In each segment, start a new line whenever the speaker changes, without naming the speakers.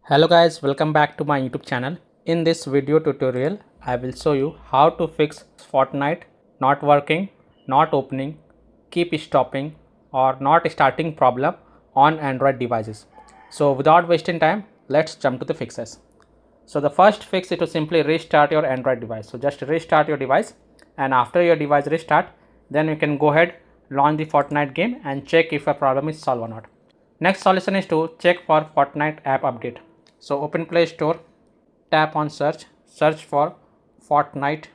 Hello guys, welcome back to my YouTube channel. In this video tutorial, I will show you how to fix Fortnite not working, not opening, keep stopping or not starting problem on Android devices. So without wasting time, let's jump to the fixes. So the first fix is to simply restart your Android device. So just restart your device, and after your device restart, then you can go ahead, launch the Fortnite game and check if a problem is solved or not. Next solution is to check for Fortnite app update. So open Play Store, tap on search, search for Fortnite.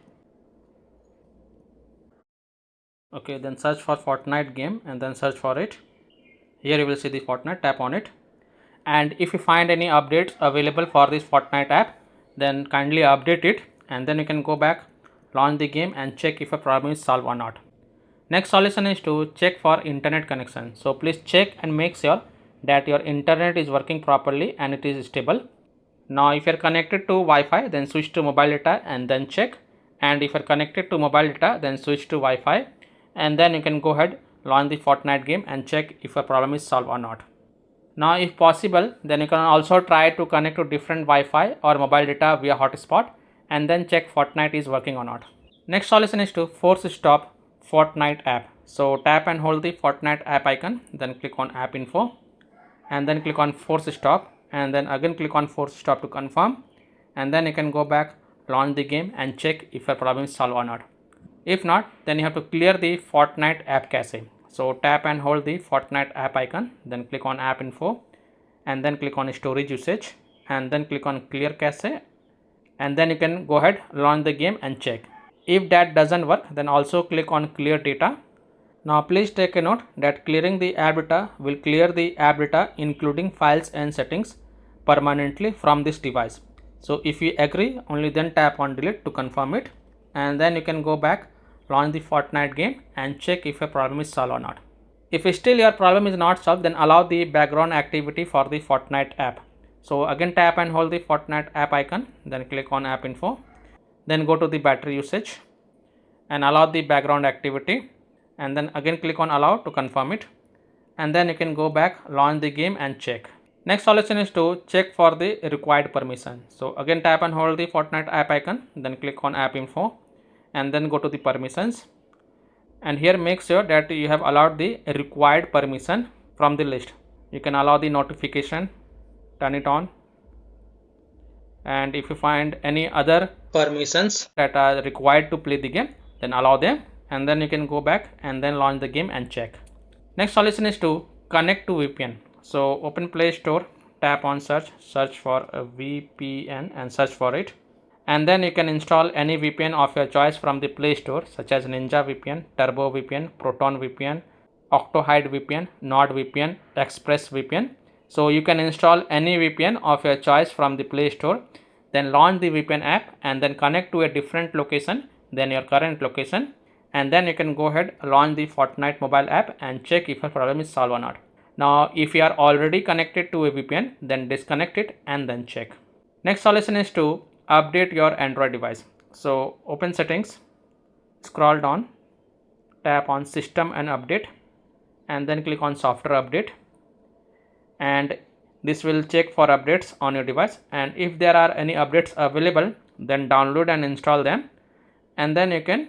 Okay, then search for Fortnite game and then search for it. Here you will see the Fortnite, tap on it. And if you find any updates available for this Fortnite app, then kindly update it, and then you can go back, launch the game and check if a problem is solved or not. Next solution is to check for internet connection. So please check and make sure that your internet is working properly and it is stable. Now if you are connected to Wi-Fi, then switch to mobile data and then check, and if you are connected to mobile data, then switch to Wi-Fi, and then you can go ahead, launch the Fortnite game and check if a problem is solved or not. Now if possible, then you can also try to connect to different Wi-Fi or mobile data via hotspot and then check Fortnite is working or not. Next solution is to force stop Fortnite app. So tap and hold the Fortnite app icon, then click on app info and then click on force stop, and then again click on force stop to confirm, and then you can go back, launch the game and check if a problem is solved or not. If not, then you have to clear the Fortnite app cache. So tap and hold the Fortnite app icon, then click on app info and then click on storage usage and then click on clear cache, and then you can go ahead, launch the game and check. If that doesn't work, then also click on clear data. Now please take a note that clearing the app data will clear the app data including files and settings permanently from this device. So if you agree, only then tap on delete to confirm it, and then you can go back, launch the Fortnite game and check if a problem is solved or not. If still your problem is not solved, then allow the background activity for the Fortnite app. So again tap and hold the Fortnite app icon, then click on app info, then go to the battery usage and allow the background activity, and then again click on allow to confirm it, and then you can go back, launch the game and check. Next solution is to check for the required permission. So again tap and hold the Fortnite app icon, then click on app info and then go to the permissions, and here make sure that you have allowed the required permission from the list. You can allow the notification, turn it on, and if you find any other permissions that are required to play the game, then allow them, and then you can go back and then launch the game and check. Next solution is to connect to VPN. So open Play Store, tap on search, search for a VPN and search for it, and then you can install any VPN of your choice from the Play Store, such as Ninja VPN, Turbo VPN, Proton VPN, Octohide VPN, NordVPN, Express VPN. So you can install any VPN of your choice from the Play Store, then launch the VPN app and then connect to a different location than your current location, and then you can go ahead, launch the Fortnite mobile app and check if a problem is solved or not. Now if you are already connected to a VPN, then disconnect it and then check. Next solution is to update your Android device. So open settings, scroll down, tap on system and update and then click on software update, and this will check for updates on your device, and if there are any updates available, then download and install them, and then you can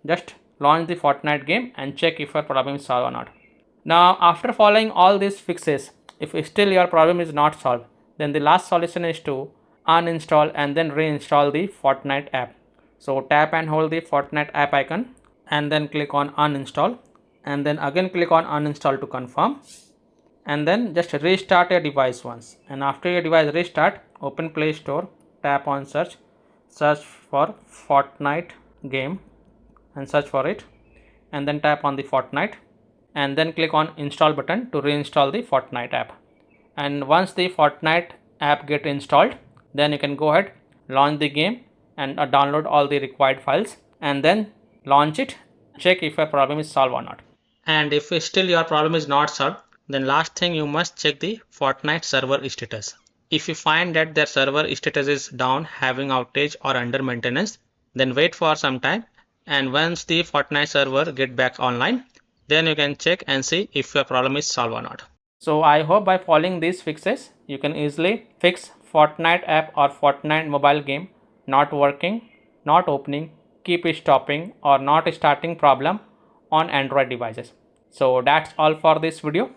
just launch the Fortnite game and check if your problem is solved or not. Now after following all these fixes, if still your problem is not solved, then the last solution is to uninstall and then reinstall the Fortnite app. So tap and hold the Fortnite app icon and then click on uninstall, and then again click on uninstall to confirm, and then just restart your device once, and after your device restart, open Play Store, tap on search, search for Fortnite game and search for it, and then tap on the Fortnite and then click on install button to reinstall the Fortnite app. And once the Fortnite app get installed, then you can go ahead, launch the game and download all the required files and then launch it, check if a problem is solved or not. And if still your problem is not solved, then last thing you must check the Fortnite server status. If you find that their server status is down, having outage or under maintenance, then wait for some time, and once the Fortnite server get back online, then you can check and see if your problem is solved or not. So I hope by following these fixes, you can easily fix Fortnite app or Fortnite mobile game not working, not opening, keep stopping or not starting problem on Android devices. So that's all for this video.